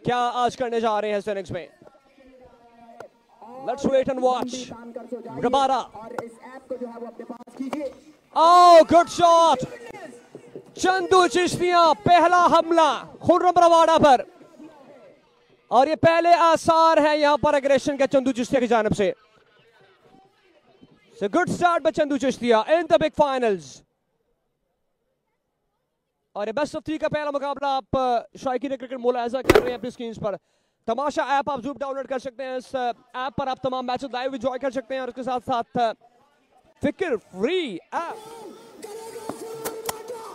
क्या आज करने जा रहे हैं सेनिक्स में। Let's wait and watch. Rabada, oh good shot. Chandu Chishtia पहला हमला खुर्रम रबाडा पर, और ये पहले आसार है यहां पर एग्रेशन के चंदू चिश्तिया की जानिब से। Good start by Chandu Chishtiya in the big finals. और ये बेस्ट ऑफ 3 का पहला मुकाबला आप शायकीन क्रिकेट मुलाहिजा कर रहे हैं अपनी स्क्रीन पर। तमाशा ऐप आप जरूर डाउनलोड कर सकते हैं। इस ऐप पर आप तमाम मैचेस लाइव एंजॉय कर सकते हैं, और उसके साथ साथ फिक्र फ्री ऐप।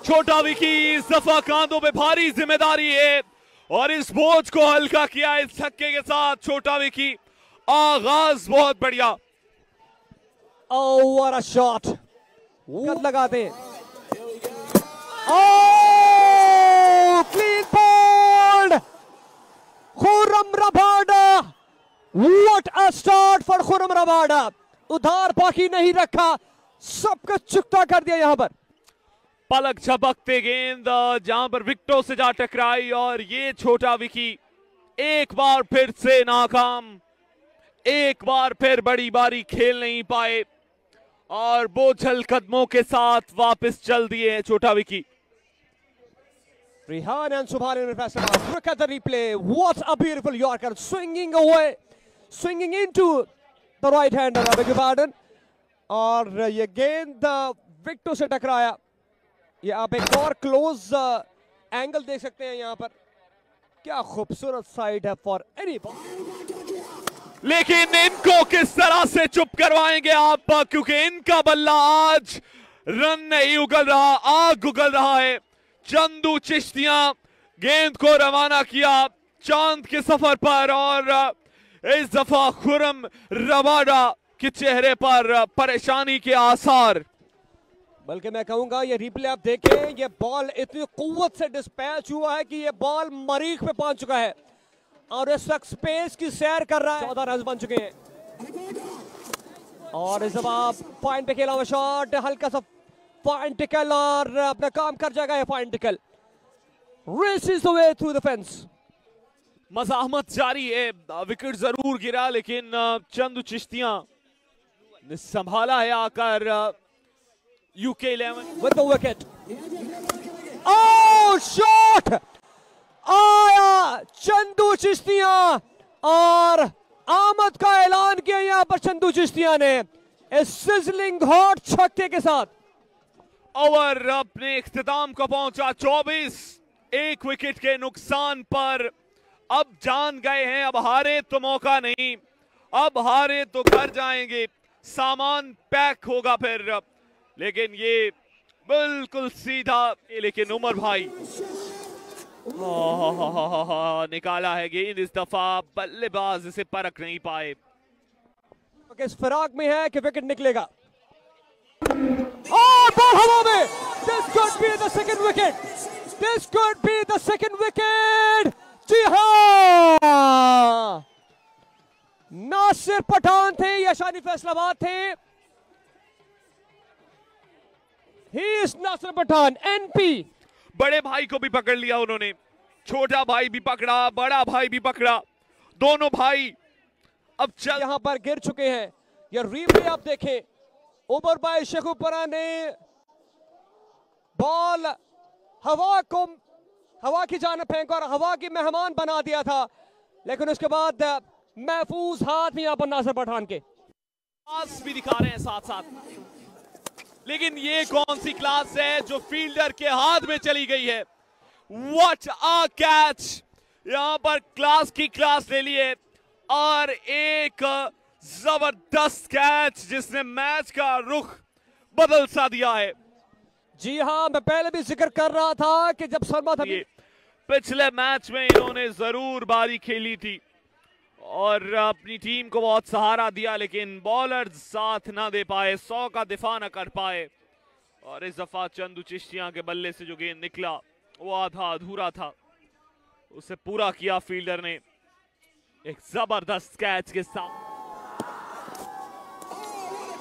छोटा विकी इस दफा कांधों पे भारी जिम्मेदारी है, और इस बोझ को हल्का किया इस छक्के के साथ छोटा विकी। आगाज बहुत बढ़िया। ओह व्हाट अ शॉट, कद लगाते हैं। Oh clean bowled Khurram Rabada. What a start for Khurram Rabada. उधार बाकी नहीं रखा, सब कुछ चुकता कर दिया यहां पर। पलक झपकते गेंद जहां पर विकेटों से जा टकराई, और ये छोटा विकी एक बार फिर से नाकाम, एक बार फिर बड़ी बारी खेल नहीं पाए, और बोझल कदमों के साथ वापस चल दिए छोटा Vicky. Rihan and Subhan in the look at the replay. What a beautiful Yorker, swinging away, swinging into the right hander, I beg your pardon. और ये गेंद विकेटों से टकराया। ये आप एक और क्लोज एंगल देख सकते हैं यहाँ पर। क्या खूबसूरत साइड है फॉर एनी बॉल। लेकिन इनको किस तरह से चुप करवाएंगे आप, क्योंकि इनका बल्ला आज रन नहीं उगल रहा, आग उगल रहा है। चंदू चिश्तिया गेंद को रवाना किया चांद के सफर पर, और इस दफा खुर्रम रबाडा के चेहरे पर परेशानी के आसार। बल्कि मैं कहूंगा ये रिप्ले आप देखें, ये बॉल इतनी कुव्वत से डिस्पैच हुआ है कि ये बॉल मरीख पे पहुंच चुका है, और इस वक्त स्पेस की सैर कर रहा है। 14 रन बन चुके हैं, और इस दफा पॉइंट पे खेला हुआ शॉट, हल्का सा फाइन टिकल, और अपना काम कर जाएगा ये fine tickle. Races the way through the fence. मज़ाहमत जारी है, विकेट जरूर गिरा, लेकिन चंदू चिश्तिया ने संभाला है आकर UK 11 with the wicket. Oh shot आया चंदू चिश्तिया, और आमद का ऐलान किया यहां पर चंदू चिश्तिया ने इस सिजलिंग हॉट छक्के के साथ। ओवर अपने इख्तिताम को पहुंचा 24, 1 विकेट के नुकसान पर। अब जान गए हैं, अब हारे तो मौका नहीं, अब हारे तो घर जाएंगे, सामान पैक होगा फिर। लेकिन ये बिल्कुल सीधा, लेकिन उमर भाई निकाला है गेंद, इस दफा बल्लेबाज इसे परख नहीं पाए। इस फिराक में है कि विकेट निकलेगा, और बॉल हवा में। This could be the second wicket. This could be the second wicket. जी हाँ, नासिर पठान थे या शानी फैसलाबाद थे। He is Nasir Pathan, NP। बड़े भाई को भी पकड़ लिया उन्होंने, छोटा भाई भी पकड़ा, बड़ा भाई भी पकड़ा, दोनों भाई अब चल यहां पर गिर चुके हैं। ये रीप्ले आप देखें, उमर भाई शेखुपुरा ने बॉल हवा की जानिब फेंका और हवा की मेहमान बना दिया था, लेकिन उसके बाद महफूज हाथ में यहां पर नासिर पठान के क्लास भी दिखा रहे हैं साथ साथ। लेकिन ये कौन सी क्लास है जो फील्डर के हाथ में चली गई है। व्हाट अ कैच, यहां पर क्लास की क्लास ले ली है, और एक जबरदस्त कैच जिसने मैच का रुख बदल सा दिया है। जी हाँ, मैं पहले भी जिक्र कर रहा था कि जब सरमद हबीब पिछले मैच में इन्होंने जरूर बारी खेली थी और अपनी टीम को बहुत सहारा दिया, लेकिन बॉलर साथ ना दे पाए, 100 का दिफा ना कर पाए, और इस दफा चंदू चिश्तिया के बल्ले से जो गेंद निकला वो आधा अधूरा था, उसे पूरा किया फील्डर ने एक जबरदस्त कैच के साथ।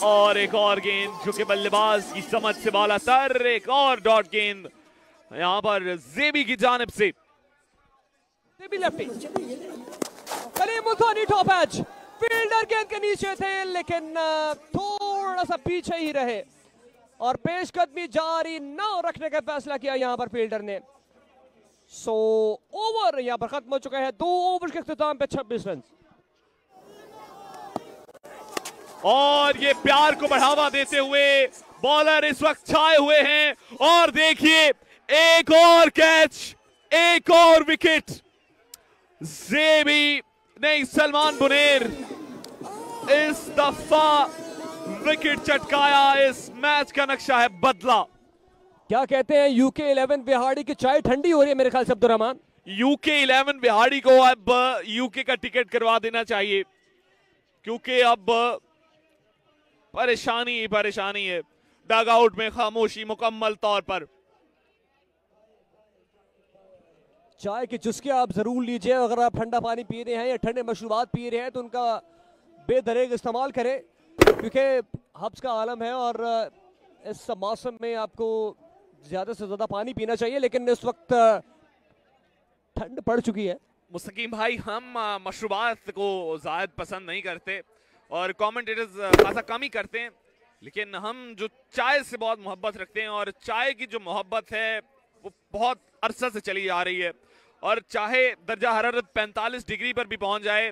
और एक और गेंद जो कि बल्लेबाज की समझ से बाला तर, एक और डॉट गेंद यहां पर जेबी की जानिब से। भी लेफ्टी कलीम मुल्तानी टॉप एज, फील्डर गेंद के नीचे थे लेकिन थोड़ा सा पीछे ही रहे और पेशकदमी जारी न रखने का फैसला किया यहां पर फील्डर ने। सो ओवर यहां पर खत्म हो चुका है, 2 ओवर के इख्तिताम पे 26 रन। और ये प्यार को बढ़ावा देते हुए बॉलर इस वक्त छाए हुए हैं और देखिए एक और कैच, एक और विकेट। जेबी नहीं, सलमान बुनेर इस दफा विकेट चटकाया। इस मैच का नक्शा है बदला। क्या कहते हैं यूके 11 बिहाड़ी की चाय ठंडी हो रही है मेरे ख्याल से अब्दुर्रहमान। यूके 11 बिहाड़ी को अब यूके का टिकट करवा देना चाहिए क्योंकि अब परेशानी ही परेशानी है। डग आउट में खामोशी मुकम्मल तौर पर। चाय की चुस्कियां आप जरूर लीजिए, अगर आप ठंडा पानी पी रहे हैं या ठंडे मशरूबात पी रहे हैं तो उनका बेदरेग इस्तेमाल करें क्योंकि हब्स का आलम है और इस मौसम में आपको ज्यादा से ज्यादा पानी पीना चाहिए। लेकिन इस वक्त ठंड पड़ चुकी है। मुस्तकीम भाई, हम मशरूबात को ज़्यादा पसंद नहीं करते और कमेंटेटर्स खासा कम ही करते हैं, लेकिन हम जो चाय से बहुत मोहब्बत रखते हैं और चाय की जो मोहब्बत है वो बहुत अरसा से चली आ रही है। और चाहे दर्जा हरारत 45 डिग्री पर भी पहुंच जाए,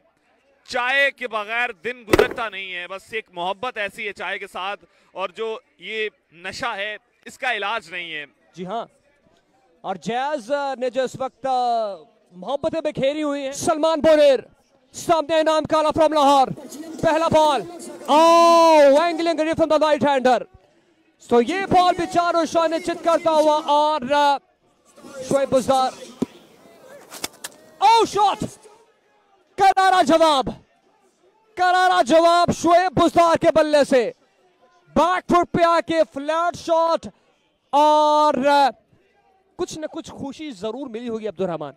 चाय के बगैर दिन गुजरता नहीं है। बस एक मोहब्बत ऐसी है चाय के साथ, और जो ये नशा है इसका इलाज नहीं है। जी हाँ, और जैज ने जो इस वक्त मोहब्बतें बिखेरी हुई हैं। सलमान बोरेर सामने इनाम काला फ्रॉम लाहौर, पहला ball angling from the right hander. So ये बॉल भी चारों शाने चित करता हुआ और शोएब बुज़दार शॉट, करारा जवाब शोएब बुज़दार के बल्ले से, बैक फुट पे आके फ्लैट शॉट और कुछ न कुछ खुशी जरूर मिली होगी अब्दुर्रहमान।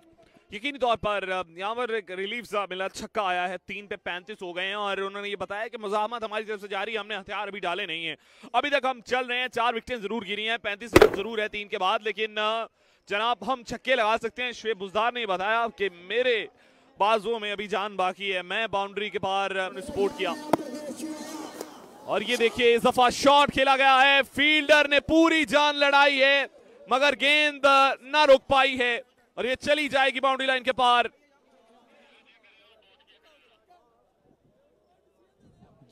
यकीनी तौर पर यहाँ पर एक रिलीफ मिला, छक्का आया है, 3 पे 35 हो गए हैं और उन्होंने ये बताया कि मुज़ाहमत हमारी तरफ से जारी है, हमने हथियार अभी डाले नहीं है, अभी तक हम चल रहे हैं। 4 विकेटें जरूर गिरी हैं, 35 रन जरूर है 3 के बाद, लेकिन जनाब हम छक्के लगा सकते हैं। शोएब बुज़दार ने बताया कि मेरे बाजुओं में अभी जान बाकी है, मैं बाउंड्री के पार सपोर्ट किया। और ये देखिए इस दफा शॉट खेला गया है, फील्डर ने पूरी जान लड़ाई है मगर गेंद ना रोक पाई है और ये चली जाएगी बाउंड्री लाइन के पार।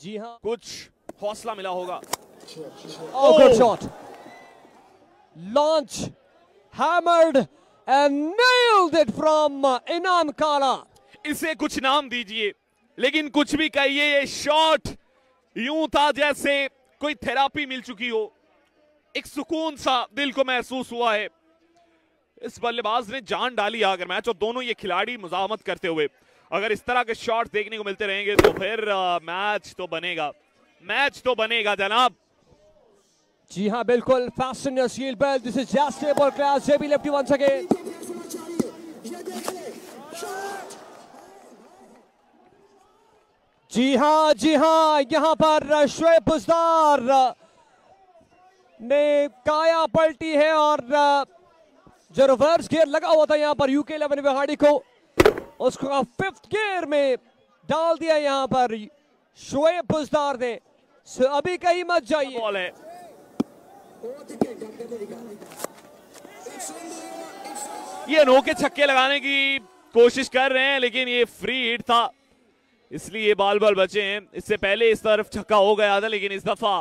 जी हाँ, कुछ हौसला मिला होगा। Good shot, launch, hammered and nailed it from इनाम काला। इसे कुछ नाम दीजिए लेकिन कुछ भी कहिए, ये शॉट यूं था जैसे कोई थेरापी मिल चुकी हो, एक सुकून सा दिल को महसूस हुआ है। इस बल्लेबाज ने जान डाली आकर मैच, और दोनों ये खिलाड़ी मुजाहमत करते हुए अगर इस तरह के शॉट्स देखने को मिलते रहेंगे तो फिर मैच तो बनेगा जनाब। जी हाँ बिल्कुल, fasten your seat belt, this is just table class, JB lefty once again। जी हाँ, यहाँ पर शोएब बुज़दार ने काया पलटी है और जो रिवर्स गियर लगा हुआ था यहाँ पर यूके 11 बिहाड़ी को, उसको 5th गियर में डाल दिया यहाँ पर शोएब बुज़दार ने। अभी कहीं मत जाइए। बॉल है, ये अनोखे छक्के लगाने की कोशिश कर रहे हैं लेकिन ये फ्री हिट था इसलिए बाल बचे हैं। इससे पहले इस तरफ छक्का हो गया था लेकिन इस दफा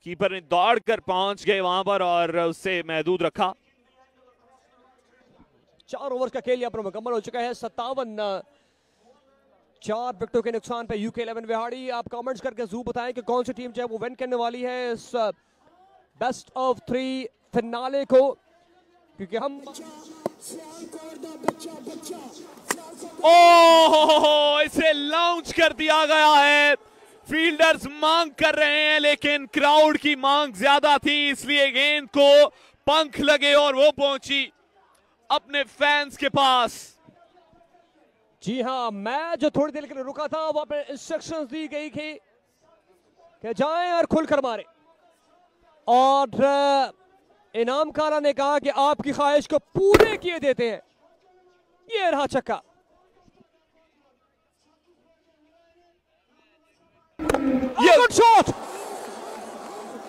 कीपर ने दौड़कर पहुंच गए वहां पर और उससे महदूद रखा। 4 ओवर का खेल यहाँ पर मुकम्मल हो चुका है। 57 4 विकेटों के नुकसान पे यूके 11 बिहाड़ी। आप कमेंट्स करके जरूर बताएं कि कौन सी टीम जो है वो विन करने वाली है इस बेस्ट ऑफ 3 फिनाले को, क्योंकि हम ओह इसे लॉन्च कर दिया गया है। फील्डर्स मांग कर रहे हैं लेकिन क्राउड की मांग ज्यादा थी इसलिए गेंद को पंख लगे और वो पहुंची अपने फैंस के पास। जी हाँ, मैच जो थोड़ी देर के लिए रुका था वहां पे इंस्ट्रक्शंस दी गई थी कि जाएं और खुलकर मारें, और इनाम काला ने कहा कि आपकी ख्वाहिश को पूरे किए देते हैं। ये रहा छक्का। Good shot,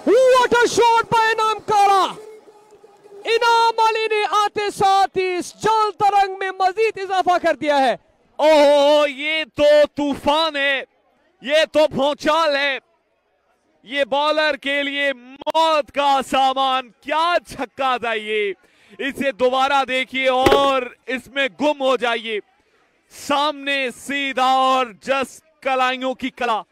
what a shot bye इनाम कारा। इनाम अली ने आते साथ ही इस जल तरंग में मजीद इजाफा कर दिया है। ओहो, ये तो तूफान है, ये तो भौचाल है, ये बॉलर के लिए मौत का सामान। क्या छक्का था ये, इसे दोबारा देखिए और इसमें गुम हो जाइए। सामने सीधा और जस्ट कलाइयों की कला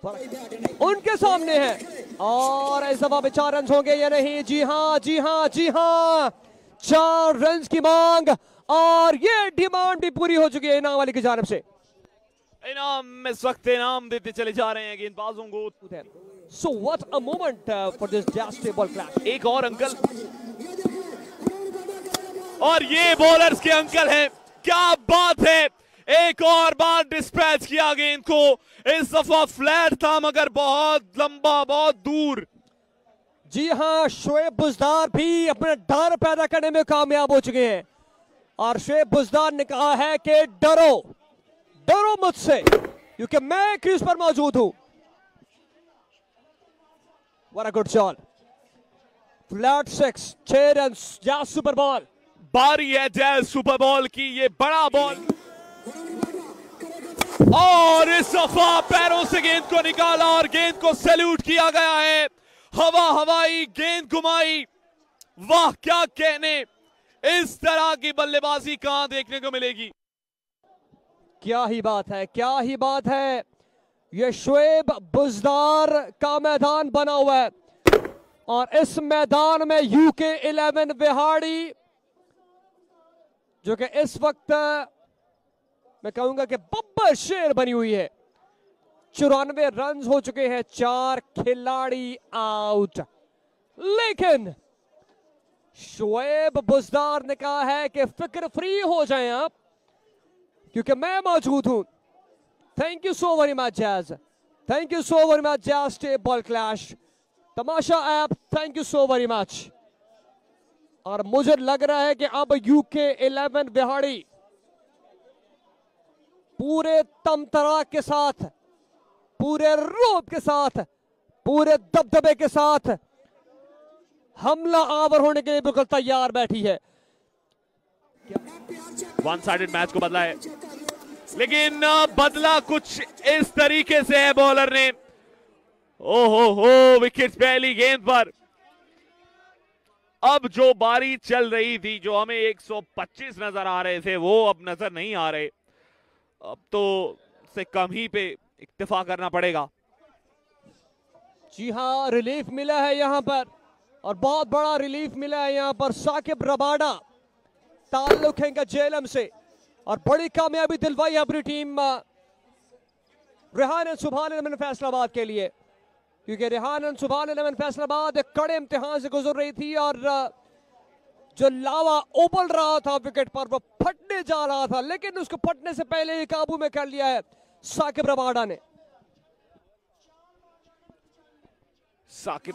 उनके सामने है। और इस दफा 4 रन होंगे या नहीं? जी हाँ, जी हाँ, जी हाँ, 4 रन की मांग और ये डिमांड भी पूरी हो चुकी है इनाम वाली की जानिब से। इनाम इस वक्त इनाम देते चले जा रहे हैं गेंदबाजों को। So what a moment for this just ball clash. एक और अंकल, और ये बॉलर्स के अंकल हैं, क्या बात है। एक और बार डिस्पैच किया गेंद को, इस दफा फ्लैट था मगर बहुत लंबा, बहुत दूर। जी हाँ, शोएब बुजदार भी अपना डर पैदा करने में कामयाब हो चुके हैं और शोएब बुजदार ने कहा है कि डरो, डरो मुझसे क्योंकि मैं क्रीज पर मौजूद हूं। What a good shot. Flat 6, 6 run, jazz super ball. बारी है जैज सुपर बॉल की, ये बड़ा बॉल और इस दफा पैरों से गेंद को निकाला और गेंद को सैल्यूट किया गया है। हवा हवाई गेंद घुमाई, वाह क्या कहने। इस तरह की बल्लेबाजी कहां देखने को मिलेगी। क्या ही बात है, क्या ही बात है। ये शोएब बुजदार का मैदान बना हुआ है और इस मैदान में यूके 11 विहाड़ी जो कि इस वक्त मैं कहूंगा कि बब्बर शेर बनी हुई है। 94 रन हो चुके हैं, 4 खिलाड़ी आउट, लेकिन शोएब बुजदार ने कहा है कि फिक्र फ्री हो जाएं आप क्योंकि मैं मौजूद हूं। Thank you so very much jazz, thank you so very much jazz stay ball clash Tamasha app, thank you so very much. और मुझे लग रहा है कि अब यूके 11 विहाड़ी पूरे तमतरा के साथ, पूरे रोब के साथ, पूरे दबदबे के साथ हमला आवर होने के लिए बिल्कुल तैयार बैठी है। वन साइडेड मैच को बदला है, लेकिन बदला कुछ इस तरीके से है बॉलर ने। ओहो हो, विकेट पहली गेंद पर। अब जो बारी चल रही थी, जो हमें 125 नजर आ रहे थे, वो अब नजर नहीं आ रहे। अब तो से कम ही पे इक्तिफा करना पड़ेगा। जी हाँ, रिलीफ मिला है यहां पर और बहुत बड़ा रिलीफ मिला है यहां पर। साकिब रबाडा ताल्लुक है इनका जेएलएम से और बड़ी कामयाबी दिलवाई अपनी टीम रेहान सुभान 11 फैसलाबाद के लिए, क्योंकि रेहान सुभान 11 फैसलाबाद एक कड़े इम्तिहान से गुजर रही थी और जो लावा उबल रहा था विकेट पर वो फटने जा रहा था, लेकिन उसको फटने से पहले ही काबू में कर लिया है साकिब रबाडा ने। साकिब,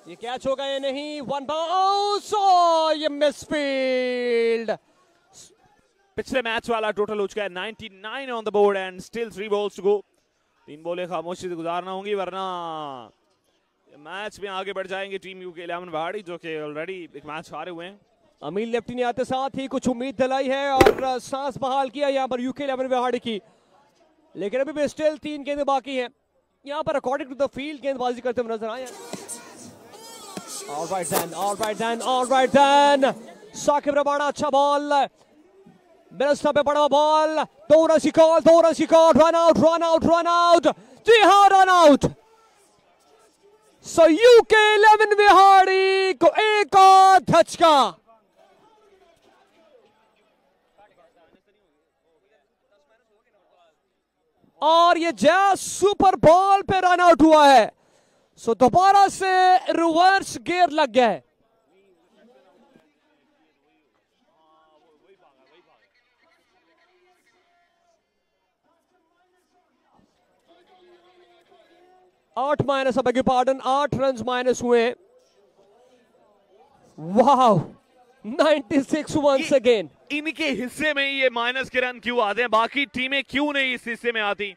ये कैच होगा या नहीं? वन बाउंस, ये मिसफील्ड। पिछले मैच वाला टोटल हो चुका है 99 on the board and still 3 balls to go. 3 बॉलें खामोशी से गुजारना होंगी वरना मैच में आगे बढ़ जाएंगे टीम यूके 11 विहाड़ी, जो कि ऑलरेडी एक मैच हारे हुए हैं। अमीन लेफ्टी ने आते साथ ही कुछ उम्मीद दिलाई है और सांस बहाल किया यहाँ पर यूके 11 विहाड़ी की, लेकिन अभी भी स्टिल 3 गेंदें बाकी हैं। यहाँ पर अकॉर्डिंग टू द फील्ड गेंदबाजी करते हुए नजर आए। All right then, all right then, all right then. Saqib Rabada अच्छा बॉल, मिडस्टंप पे पड़ा बॉल, 2 रन की कॉल, 2 रन की call, run out, run out, run out. जी हाँ, run out. So UK 11 Vehari को एक और धचका। और ये जैज सुपर बॉल पे रन आउट हुआ है। सो दोबारा से रिवर्स गियर लग गया है। आठ माइनस, अब पार्डन, 8 रन माइनस हुए। वाह, 96 once again. इनके हिस्से में ये माइनस के रन क्यों आते हैं, बाकी टीमें क्यों नहीं इस हिस्से में आती?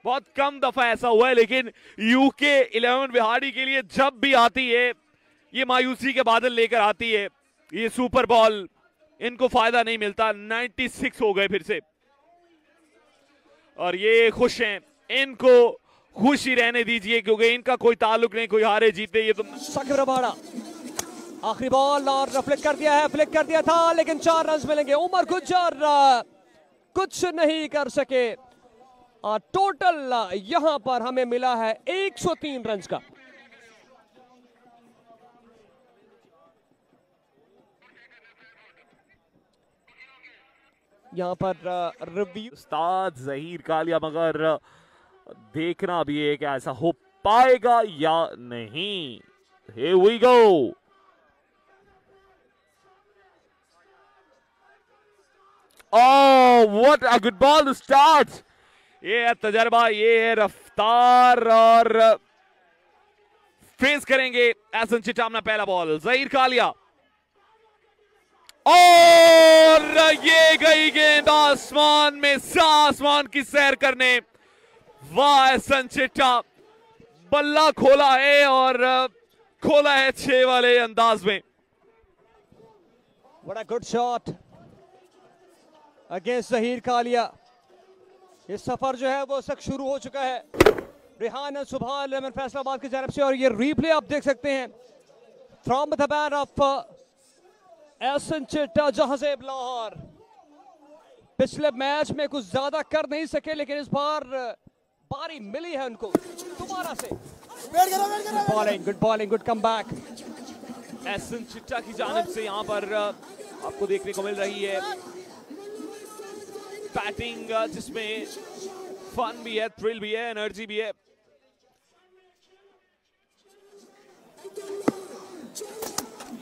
बहुत कम दफा ऐसा हुआ है, लेकिन यूके 11 बिहाड़ी के लिए जब भी आती है ये मायूसी के बादल लेकर आती है। ये सुपर बॉल इनको फायदा नहीं मिलता। 96 हो गए फिर से और ये खुश हैं, इनको खुशी रहने दीजिए क्योंकि इनका कोई ताल्लुक नहीं कोई हारे जीते। ये तो साकिब रबाड़ा आखिरी बॉल और फ्लिक कर दिया है, फ्लिक कर दिया था, लेकिन 4 रन मिलेंगे। उमर गुज्जर कुछ नहीं कर सके और टोटल यहां पर हमें मिला है 103 रन का। यहां पर रिव्यू उस्ताद ज़हीर कालिया, मगर देखना भी है कि ऐसा हो पाएगा या नहीं। Here we go. Oh, what a good ball to start. ये है तजर्बा, ये है रफ्तार और फेस करेंगे एहसन चिट्टा अपना पहला बॉल। ज़हीर कालिया और ये गई गेंद आसमान में, आसमान की सैर करने। वाह एहसन चिट्टा, बल्ला खोला है और खोला है 6 वाले अंदाज में। What a good shot against Zaheer Kalia. ये सफर जो है वो सख्त शुरू हो चुका है रिहान सुभान लेमन फैसलाबाद की जानब से, और ये रीप्ले आप देख सकते हैं from the ban of Ehsan Chitta Jahanzeb Lahore. पिछले मैच में कुछ ज्यादा कर नहीं सके, लेकिन इस बार बारी मिली है उनको दोबारा से। Good bowling, good comeback Ehsan Chitta की जानिब से यहाँ पर आपको देखने को मिल रही है बैटिंग जिसमें फन भी है, थ्रिल भी है, एनर्जी भी है।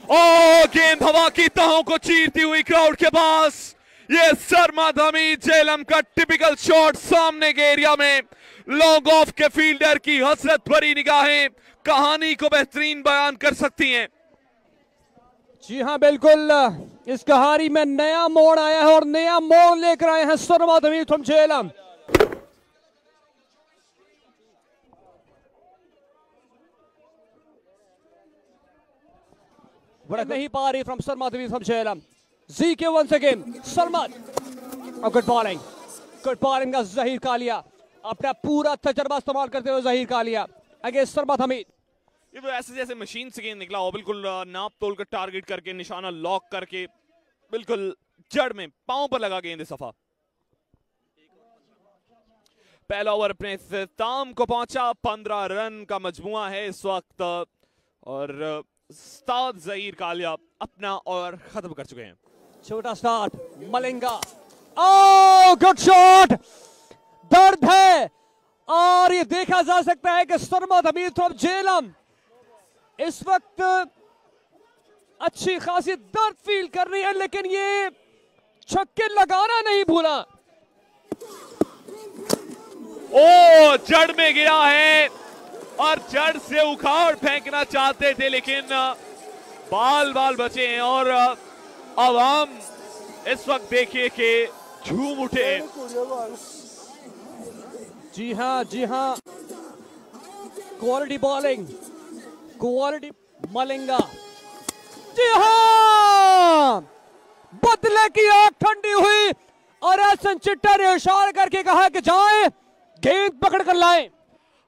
ओ गेंद हवा की तहों को चीरती हुई क्राउड के पास। ये सरमद हमीद झेलम का टिपिकल शॉट सामने के एरिया में। लॉन्ग ऑफ के फील्डर की हसरत भरी निगाहें कहानी को बेहतरीन बयान कर सकती हैं। जी हाँ बिल्कुल, इस कहानी में नया मोड़ आया है और नया मोड़ लेकर आए हैं सरमद हमीद फ्रॉम झेलम। नहीं पा रही फ्रॉम सरमद हमीद फ्रॉम झेलम। जी के once again Sarmad, good bowling का ज़हीर कालिया, अपना पूरा तजर्बा इस्तेमाल करते हुए ज़हीर कालिया अगेंस्ट सरमद हमीद। ये तो ऐसे जैसे मशीन से गेंद निकला हो, बिल्कुल नाप तोल कर टारगेट करके निशाना लॉक करके बिल्कुल जड़ में पांव पर लगा गेंद सफा। पहला ओवर अपने इख्तिताम को पहुंचा, 15 रन का मजमुआ है इस वक्त और उस्ताद ज़हीर कालिया अपना ओवर खत्म कर चुके हैं। छोटा स्टार्ट मलिंगा, ओह गुड शॉट, दर्द है और ये देखा जा सकता है कि सरमद हमीद फ्रॉम झेलम इस वक्त अच्छी खासी दर्द फील कर रही है, लेकिन ये छक्के लगाना नहीं भूला। ओ जड़ में गिरा है और जड़ से उखाड़ फेंकना चाहते थे, लेकिन बाल बचे हैं और अवाम इस वक्त देखिए कि झूम उठे। जी हाँ, क्वालिटी बॉलिंग, क्वालिटी मलिंगा। जी हाँ, बदले की आंख ठंडी हुई और एहसन चिट्टा ने इशारा करके कहा कि जाएं गेंद पकड़ कर लाएं।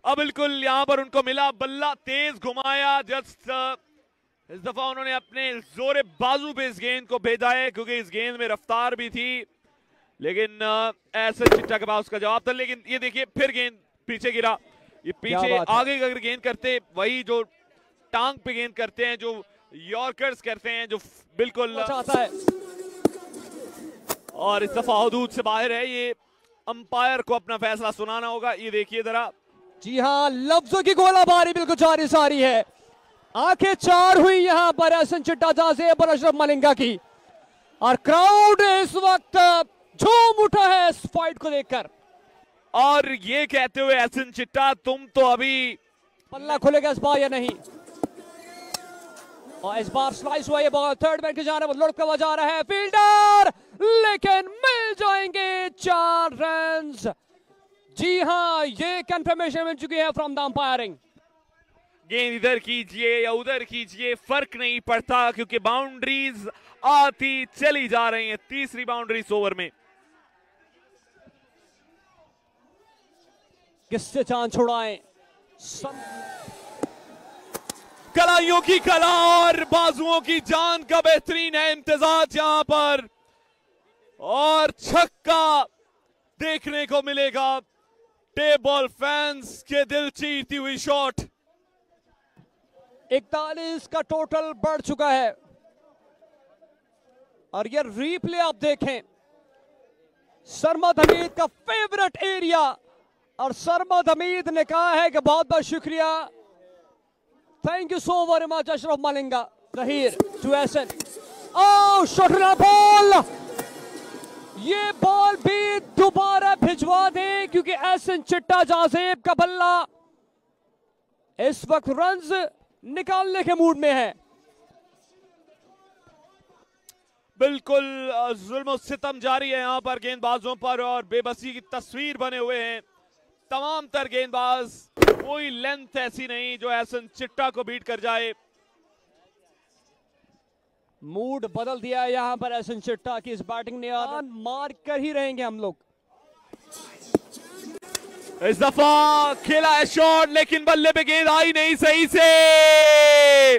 अब बिल्कुल यहां पर उनको मिला बल्ला, तेज घुमाया, जस्ट इस दफा उन्होंने अपने जोरे बाजू पे इस गेंद को भेजा है क्योंकि इस गेंद में रफ्तार भी थी, लेकिन एहसन चिट्टा के पास उसका जवाब था। लेकिन ये देखिए फिर गेंद पीछे गिरा। ये पीछे आगे अगर गेंद करते, वही जो टांग पे गेंद करते हैं, जो यॉर्कर्स करते हैं, जो बिल्कुल चाहता है, और इस दफा हदूद से बाहर है। ये अंपायर को अपना फैसला सुनाना होगा। ये देखिए जरा, जी हाँ, लफ्जों की गोलाबारी बिल्कुल जारी सारी है। आंखें चार हुई यहां पर एहसन चिट्टा जाज़ेब और अशरफ मलिंगा की, और क्राउड इस वक्त झूम उठा है इस फाइट को देखकर। और ये कहते हुए एहसन चिट्टा तुम तो अभी पल्ला खुलेगा इस बार या नहीं। और इस बार स्लाइस हुआ ये बॉल थर्ड मैन की जानिब लुढ़का हुआ जा रहा है फील्डर, लेकिन मिल जाएंगे 4 रन्स। जी हां, ये कंफर्मेशन मिल चुकी है फ्रॉम द अंपायरिंग। गेंद इधर कीजिए या उधर कीजिए, फर्क नहीं पड़ता, क्योंकि बाउंड्रीज आती चली जा रही हैं। तीसरी बाउंड्री इस ओवर में। किससे चांद छुड़ाएं? कलाइयों की कला और बाजुओं की जान का बेहतरीन है इम्तिजाज यहां पर, और छक्का देखने को मिलेगा। टेबल फैंस के दिल चीरती हुई शॉट। 41 का टोटल बढ़ चुका है और ये रीप्ले आप देखें, सरमद हमीद का फेवरेट एरिया, और सरमद हमीद ने कहा है कि बहुत बहुत शुक्रिया, thank you so very much Ashraf Malinga, Zaheer to Ehsan. Oh shot ball, ये बॉल भी दोबारा भिजवा दें क्योंकि एहसन चिट्टा जाजेब का बल्ला इस वक्त रन्स निकालने के मूड में है। बिल्कुल जुल्म सितम जारी है यहां पर गेंदबाजों पर, और बेबसी की तस्वीर बने हुए हैं तमाम तर गेंदबाज। कोई लेंथ ऐसी नहीं जो एहसन चिट्टा को बीट कर जाए। मूड बदल दिया है यहां पर एहसन चिट्टा की इस बैटिंग ने, और मार कर ही रहेंगे हम लोग। इस दफा खेला है शॉट, लेकिन बल्ले पे गेंद आई नहीं सही से,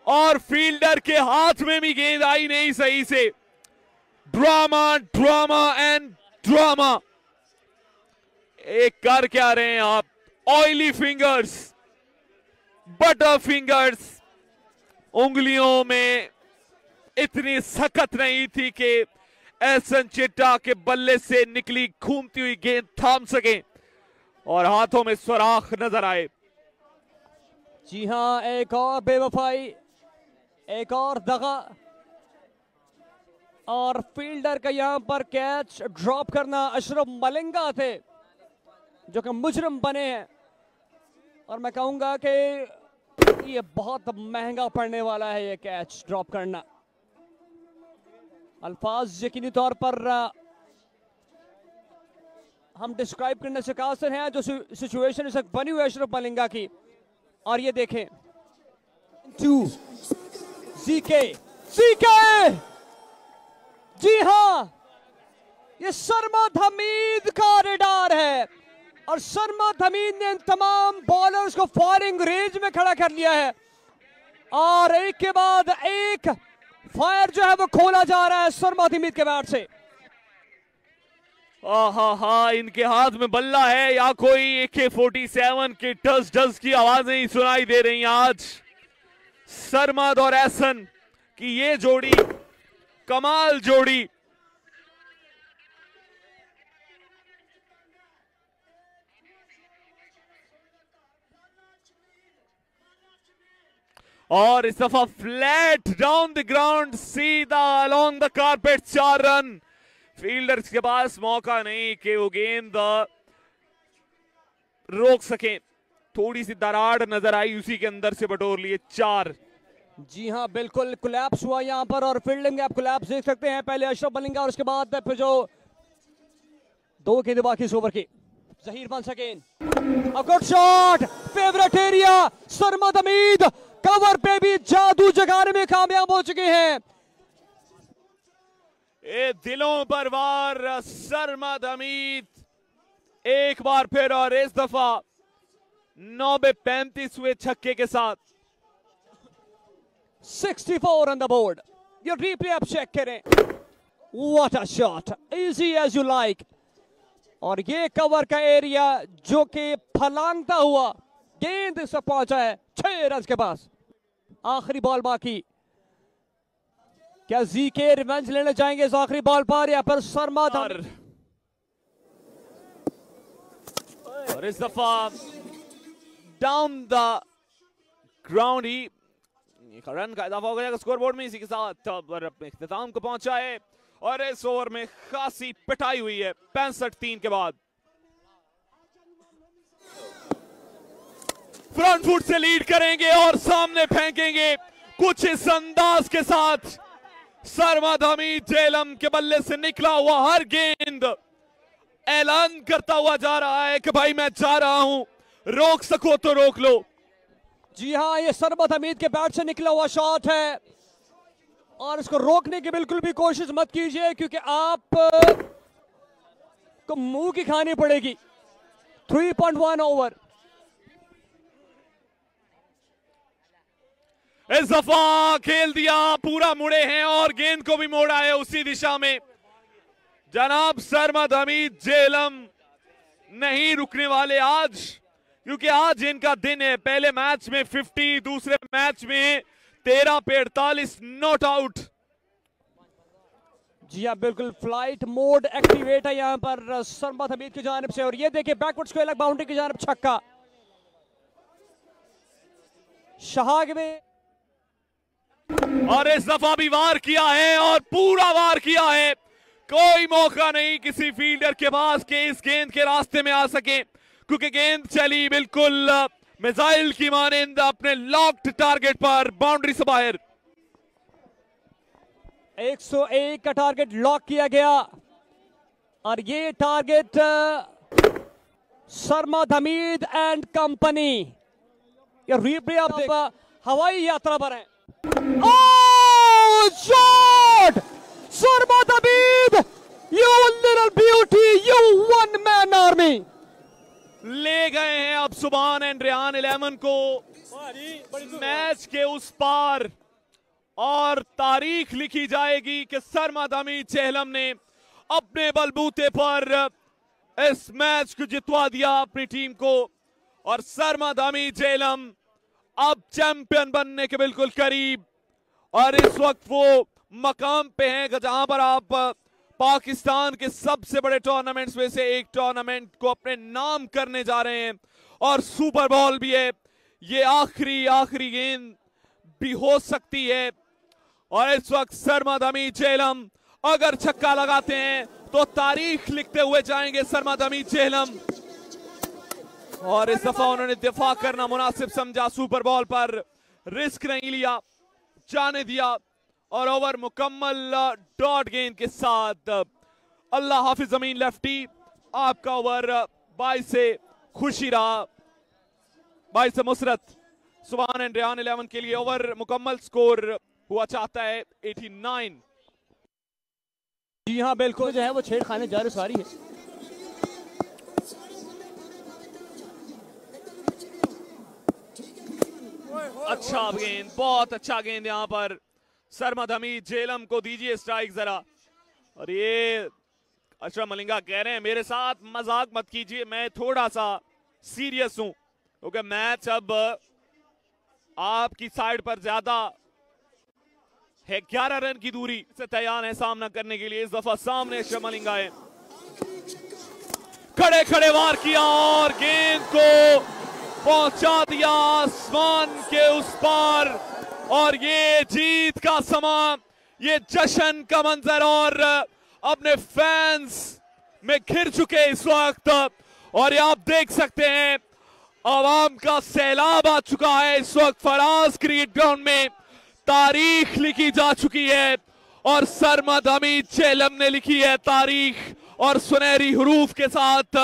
और फील्डर के हाथ में भी गेंद आई नहीं सही से। Drama drama and drama. एक कर क्या रहे हैं आप? ऑयली फिंगर्स, बटर फिंगर्स, उंगलियों में इतनी सख्त नहीं थी कि एहसन चिट्टा के बल्ले से निकली घूमती हुई गेंद थाम सके और हाथों में सुराख नजर आए। जी हां, एक और बेवफाई, एक और दगा, और फील्डर का यहां पर कैच ड्रॉप करना। अशरफ मलिंगा थे जो कि मुजरिम बने हैं, और मैं कहूंगा कि ये बहुत महंगा पड़ने वाला है ये कैच ड्रॉप करना। अल्फाज यकीनी तौर पर हम डिस्क्राइब करने से कासिर हैं जो सिचुएशन इस वक्त बनी हुई है अशरफ मलिंगा की। और ये देखें, सीके जी हां, ये सरमद हमीद का रेडार है, और सरमद हमीद ने इन तमाम बॉलर्स को फायरिंग रेंज में खड़ा कर लिया है, और एक के बाद एक फायर जो है वो खोला जा रहा है सरमद हमीद के बैट से। हा, इनके हाथ में बल्ला है या कोई AK-47 के डस डस की आवाजें सुनाई दे रही हैं आज। सरमद और एहसन की ये जोड़ी, कमाल जोड़ी। और इस दफा फ्लैट डाउन द ग्राउंड, सीधा along the carpet, 4 run. Fielders के पास मौका नहीं कि वो गेंद रोक सके। थोड़ी सी दरार नजर आई, उसी के अंदर से बटोर लिए 4। जी हां, बिल्कुल कोलैप्स हुआ यहां पर, और फील्डिंग आप कोलैप्स देख सकते हैं। पहले अशरफ मलिंगा और उसके बाद फिर जो 2 गेंद बाकी इस ओवर की। Zaheer once again, a good shot, favourite area. Sarmad Hamid cover पे भी जादू जगाने में कामयाब हो चुके हैं। ए दिलों पर वार सरमद हमीद एक बार फिर, और इस दफा 9/35 छक्के के साथ 64 ऑन द बोर्ड। ये रीप्ले आप चेक करें, what a shot, easy as you like. और ये कवर का एरिया जो कि फलांगता हुआ गेंद से पहुंचा है 6 रन के पास। आखिरी बॉल बाकी, क्या जीके रिवेंज लेना चाहेंगे इस आखिरी बॉल पर, या फिर सरमद? और इस दफा down the ground he run का इजाफा हो गया स्कोर बोर्ड में। इसी के साथ अपने इख्तिताम को पहुंचा है, और इस ओवर में खासी पिटाई हुई है 65-3 के बाद। फ्रंट फुट से लीड करेंगे और सामने फेंकेंगे कुछ इस अंदाज के साथ सरमद हमीद झेलम के बल्ले से निकला हुआ हर गेंद ऐलान करता हुआ जा रहा है कि भाई मैं जा रहा हूं, रोक सको तो रोक लो। जी हां, ये सरमद हमीद के बैट से निकला हुआ शॉट है और इसको रोकने की बिल्कुल भी कोशिश मत कीजिए, क्योंकि आप को मुंह की खानी पड़ेगी। 3.1 ओवर। इस दफा खेल दिया, पूरा मुड़े हैं और गेंद को भी मोड़ा है उसी दिशा में। जनाब सरमद हमीद झेलम नहीं रुकने वाले आज, क्योंकि आज इनका दिन है। पहले मैच में 50, दूसरे मैच में 13 पे 48 नॉट आउट। जी हाँ, बिल्कुल फ्लाइट मोड एक्टिवेट है यहां पर सरमद हमीद की जानिब से। और ये देखिए बैकवर्ड्स को अलग बाउंड्री की जानिब छक्का। शहाग में और इस दफा भी वार किया है और पूरा वार किया है। कोई मौका नहीं किसी फील्डर के पास कि इस गेंद के रास्ते में आ सके, क्योंकि गेंद चली बिल्कुल मिसाइल की मानिंद अपने लॉक्ड टारगेट पर, बाउंड्री से बाहर। 101 का टारगेट लॉक किया गया और ये target Sarmad Hamid and company ये रिप्ले अब हवाई यात्रा पर है। Shot Sarmad Hamid, you little beauty, you one man army. ले गए हैं अब सुभान एंड रेहान 11 को मैच के उस पार, और तारीख लिखी जाएगी कि सरमद हमीद झेलम ने अपने बलबूते पर इस मैच को जितवा दिया अपनी टीम को। और सरमद हमीद झेलम अब चैंपियन बनने के बिल्कुल करीब, और इस वक्त वो मकाम पे हैं जहां पर आप पाकिस्तान के सबसे बड़े टूर्नामेंट्स में से एक टूर्नामेंट को अपने नाम करने जा रहे हैं। और सुपर बॉल भी है, ये आखिरी गेंद भी हो सकती है। और इस वक्त सरमद हमीद झेलम अगर छक्का लगाते हैं तो तारीख लिखते हुए जाएंगे सरमद हमीद झेलम। और इस दफा उन्होंने दिफा करना मुनासिब समझा, सुपर बॉल पर रिस्क नहीं लिया, जाने दिया और ओवर मुकम्मल डॉट गेंद के साथ। अल्लाह हाफिज जमीन लेफ्टी, आपका ओवर 22 से खुशी रहा, 22 से मुसरत सुभान एंड रेहान 11 के लिए। ओवर मुकम्मल स्कोर हुआ चाहता है 89। जी हाँ बिल्कुल, जो है वो छेड़खाने जारी सारी है। अच्छा गेंद, बहुत अच्छा गेंद यहाँ पर सरमद हमीद झेलम को दीजिए स्ट्राइक जरा। और ये अशरफ मलिंगा कह रहे हैं मेरे साथ मजाक मत कीजिए, मैं थोड़ा सा सीरियस हूं, क्योंकि मैच अब आपकी साइड पर ज्यादा है। 11 रन की दूरी से तैयार है सामना करने के लिए। इस दफा सामने अशरफ मलिंगा है, खड़े खड़े वार किया और गेंद को पहुंचा दिया आसमान के उस पार। और ये जीत का समा, ये जश्न का मंजर, और अपने फैंस में घिर चुके इस वक्त। और ये आप देख सकते हैं आवाम का सैलाब आ चुका है इस वक्त फराज क्रिकेट ग्राउंड में। तारीख लिखी जा चुकी है और सरमद हमीद झेलम ने लिखी है तारीख, और सुनहरी हरूफ के साथ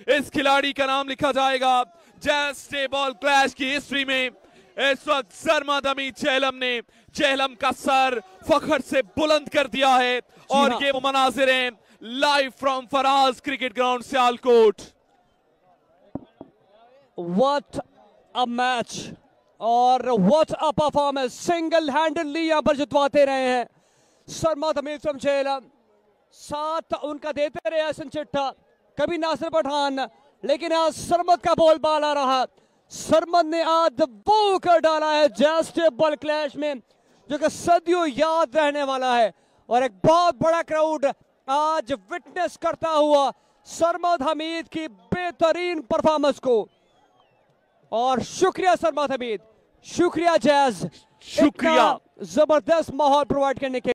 इस खिलाड़ी का नाम लिखा जाएगा जैसे बॉल क्लैश की हिस्ट्री में। इस वक्त सरमद हमीद झेलम ने झेलम का सर फखर से बुलंद कर दिया है। और ये वो मनाजिर हैं live from Faraz cricket ground Sialkot. What a match और what a performance, single handedly यहां पर जितवाते रहे हैं सरमद हमीद झेलम। साथ उनका देते रहे हसन चिट्ठा, कभी नासिर पठान, लेकिन आज सरमद का बॉल बाला रहा। सरमद ने आज वो कर डाला है जस्ट बॉल क्लैश में, जो कि सदियों याद रहने वाला है। और एक बहुत बड़ा क्राउड आज विटनेस करता हुआ सरमद हमीद की बेहतरीन परफॉर्मेंस को। और शुक्रिया सरमद हमीद, शुक्रिया जैज, शुक्रिया जबरदस्त माहौल प्रोवाइड करने के